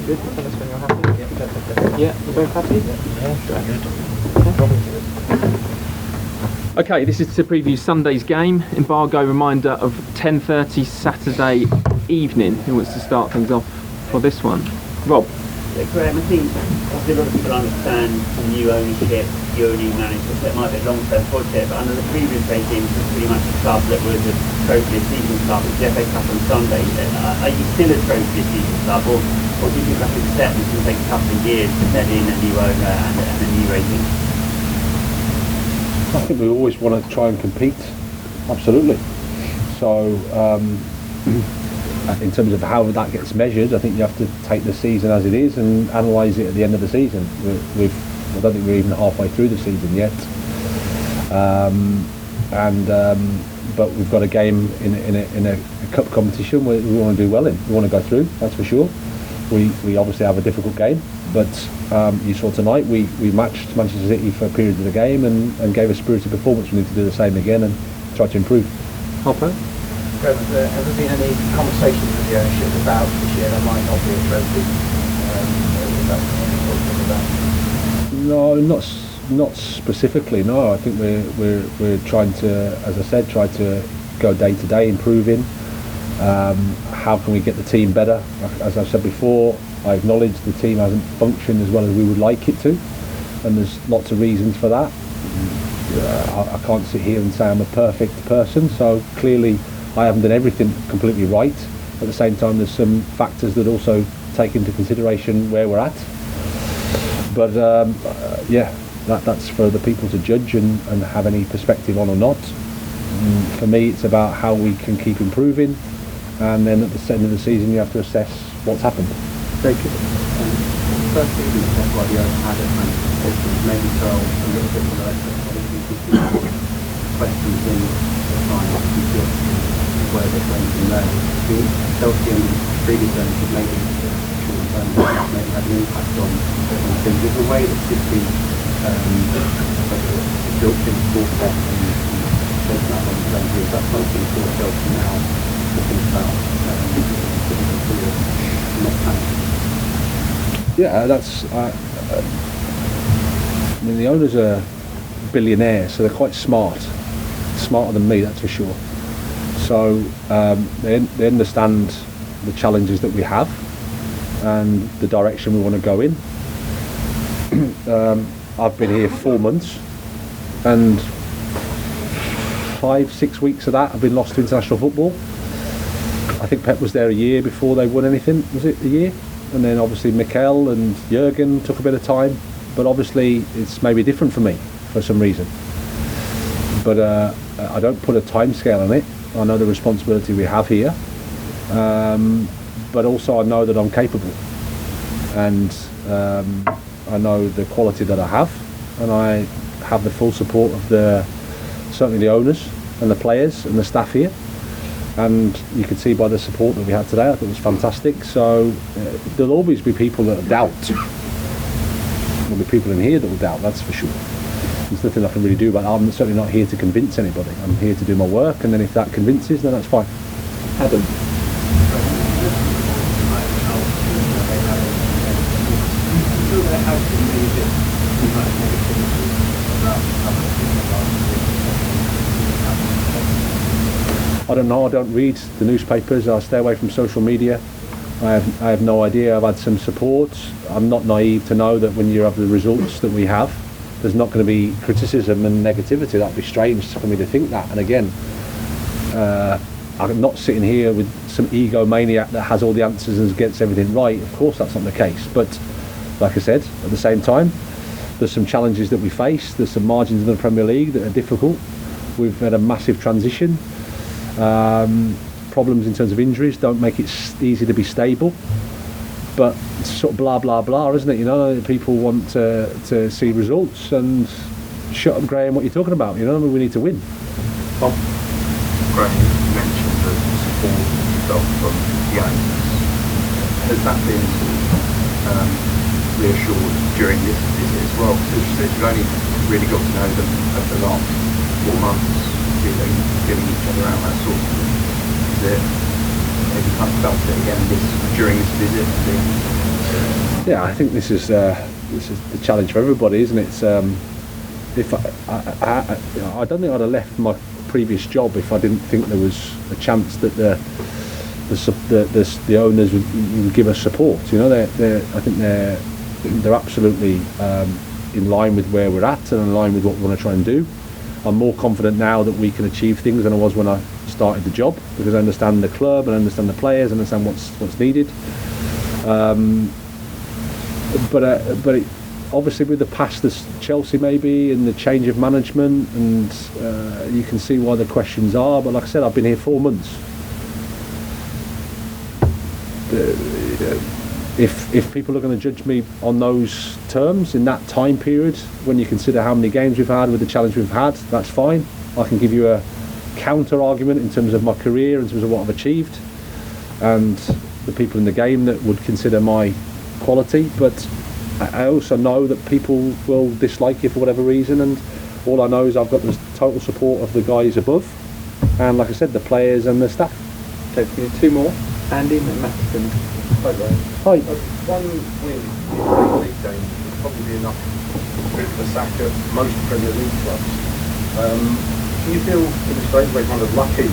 Good. Tell us when you're happy. Yeah, we're both happy? Yeah, sure. Good. Okay, this is to preview Sunday's game. Embargo reminder of 10:30 Saturday evening. Who wants to start things off for this one? Rob. Graham, I think a lot of people understand the new ownership, your new management, so it might be a long-term project, but under the previous regime, it was pretty much a club that was a trophy season club. It's the FA Cup on Sunday. Are you still a trophy season club, or do you think that's a step which will take a couple of years to bed in a new owner and a new regime? I think we always want to try and compete, absolutely. So, in terms of how that gets measured, I think you have to take the season as it is and analyse it at the end of the season. I don't think we're even halfway through the season yet. But we've got a game in a cup competition where we want to do well in. We want to go through, that's for sure. We obviously have a difficult game, but you saw tonight we matched Manchester City for periods of the game and gave a spirited performance. We need to do the same again and try to improve. Hopper? Has there ever been any conversations with the ownership about this year there might not be a trophy? No, not specifically. No, I think we're trying to, as I said, try to go day to day, improving. How can we get the team better? As I've said before, I acknowledge the team hasn't functioned as well as we would like it to, and there's lots of reasons for that. I can't sit here and say I'm a perfect person, so clearly I haven't done everything completely right. At the same time, there's some factors that also take into consideration where we're at. But that's for the people to judge and have any perspective on or not. For me, it's about how we can keep improving, and then at the end of the season, you have to assess what's happened. Very good. Firstly, Pep Guardiola had a maybe so a little bit more questions in the time where they're going from there. Chelsea and previous owners maybe short-term maybe had an impact on things. There's a way that City built in sport and taken that on the is that something for Chelsea now to think about not managing? Yeah, that's. I mean, the owners are billionaires, so they're quite smarter than me, that's for sure. So they understand the challenges that we have and the direction we want to go in. I've been here 4 months, and 5-6 weeks of that I've been lost to international football. I think Pep was there a year before they won anything. Was it a year? And then obviously Mikel and Jurgen took a bit of time, but obviously it's maybe different for me for some reason. But I don't put a time scale on it. I know the responsibility we have here, but also I know that I'm capable, and I know the quality that I have, and I have the full support of certainly the owners and the players and the staff here. And you could see by the support that we had today, I thought it was fantastic. So there'll always be people that doubt. There'll be people in here that will doubt, that's for sure. There's nothing I can really do about that. I'm certainly not here to convince anybody. I'm here to do my work, and then if that convinces, then that's fine. Adam. I don't know. I don't read the newspapers. I stay away from social media. I have no idea. I've had some support. I'm not naive to know that when you have the results that we have, there's not going to be criticism and negativity. That'd be strange for me to think that. And again, I'm not sitting here with some egomaniac that has all the answers and gets everything right. Of course, that's not the case. But like I said, at the same time, there's some challenges that we face. There's some margins in the Premier League that are difficult. We've had a massive transition. Problems in terms of injuries don't make it easy to be stable. But it's sort of blah blah blah, isn't it? You know, people want to see results, and shut up, Graham. What are you talking about? You know, we need to win. Bob, Graham, you mentioned the support you got from the owners. Has that been reassured during this visit as well? Because as you said, you've only really got to know them over the last 4 months, giving each other out that sort of thing. Is it maybe kind of felt it again during this visit? Yeah, I think this is the challenge for everybody, isn't it? If I don't think I'd have left my previous job if I didn't think there was a chance that the owners would give us support. You know, I think they're absolutely in line with where we're at and in line with what we want to try and do. I'm more confident now that we can achieve things than I was when I started the job, because I understand the club and I understand the players, and understand what's needed. But obviously with the past of Chelsea maybe and the change of management, and you can see why the questions are. But like I said, I've been here 4 months. If people are going to judge me on those terms in that time period, when you consider how many games we've had with the challenge we've had, that's fine. I can give you a counter argument in terms of my career, in terms of what I've achieved, and the people in the game that would consider my quality. But I also know that people will dislike you for whatever reason, and all I know is I've got the total support of the guys above, and like I said, the players and the staff. Okay, we need 2 more. Andy and Matt. Hi, Ray. Hi. One win in the Premier League game would probably be enough to sack at most Premier League clubs. Do you feel in a strange way kind of lucky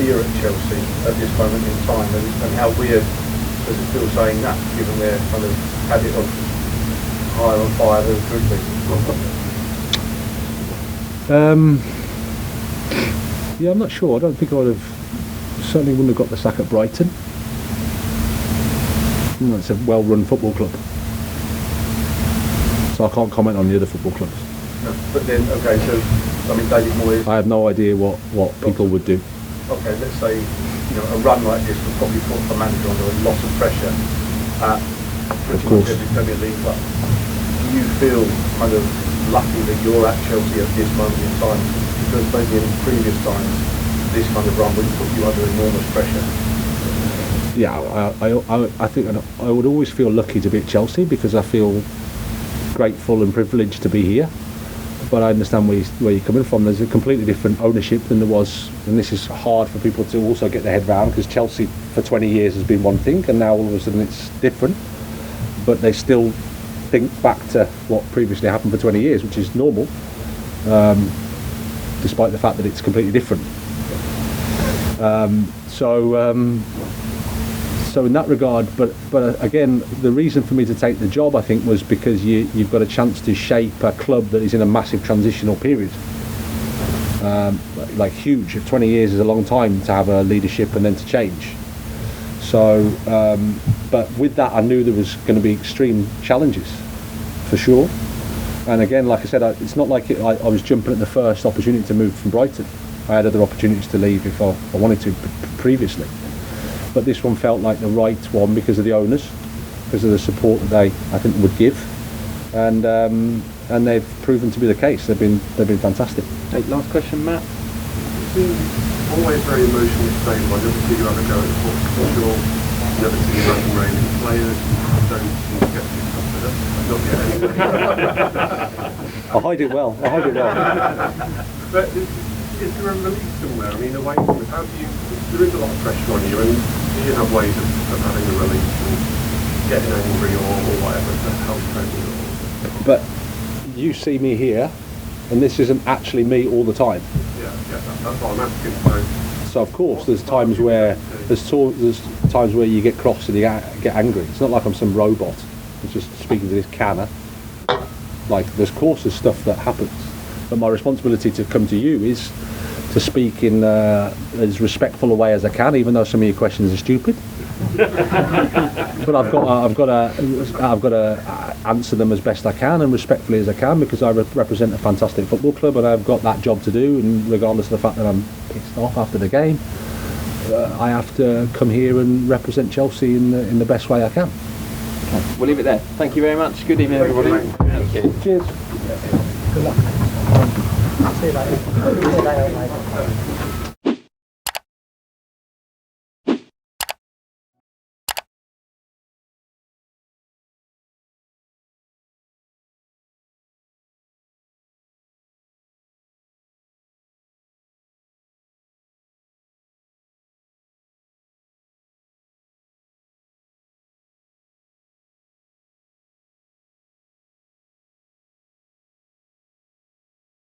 here at Chelsea at this moment in time, and how weird does it feel saying that, given their kind of habit of higher on fire than could be? Yeah, I'm not sure. I don't think I would have. Certainly wouldn't have got the sack at Brighton. It's a well-run football club, so I can't comment on the other football clubs. No, but then, okay, so I mean, David Moyes. I have no idea what people would do. Okay, let's say a run like this would probably put the manager under a lot of pressure at pretty much every Premier League club. Do you feel kind of lucky that you're at Chelsea at this moment in time, because maybe in previous times this kind of run would put you under enormous pressure? Yeah, I think I would always feel lucky to be at Chelsea, because I feel grateful and privileged to be here. But I understand where you're coming from. There's a completely different ownership than there was, and this is hard for people to also get their head around, because Chelsea for 20 years has been one thing, and now all of a sudden it's different. But they still think back to what previously happened for 20 years, which is normal, despite the fact that it's completely different. So in that regard, but again, the reason for me to take the job, I think, was because you've got a chance to shape a club that is in a massive transitional period. Like huge. 20 years is a long time to have a leadership and then to change. So, but with that, I knew there was going to be extreme challenges, for sure. And again, like I said, it's not like I was jumping at the first opportunity to move from Brighton. I had other opportunities to leave if I wanted to previously. But this one felt like the right one because of the owners, because of the support that they, I think, would give, and they've proven to be the case. They've been fantastic. Okay, last question, Matt. It seems always very emotionally stable. I never see you have a go at sports official. Never see you running raining players. Don't seem to get too tough with it. Not yet anyway. I hide it well. But is there a release somewhere? I mean, away from it, how do you? There is a lot of pressure on you, and do you have ways of having a release and getting angry or whatever to help cope with it all? But you see me here, and this isn't actually me all the time. Yeah, that's what I'm asking. So of course, there's times where you get cross and you get angry. It's not like I'm some robot who's just speaking to this canner. Like, there's stuff that happens, but my responsibility to come to you is to speak in as respectful a way as I can, even though some of your questions are stupid. But I've got to answer them as best I can and respectfully as I can, because I represent a fantastic football club and I've got that job to do. And regardless of the fact that I'm pissed off after the game, I have to come here and represent Chelsea in the best way I can. Okay, we'll leave it there. Thank you very much. Good evening, everybody. Thank you. Cheers. Good luck. See you later. See you later, mate.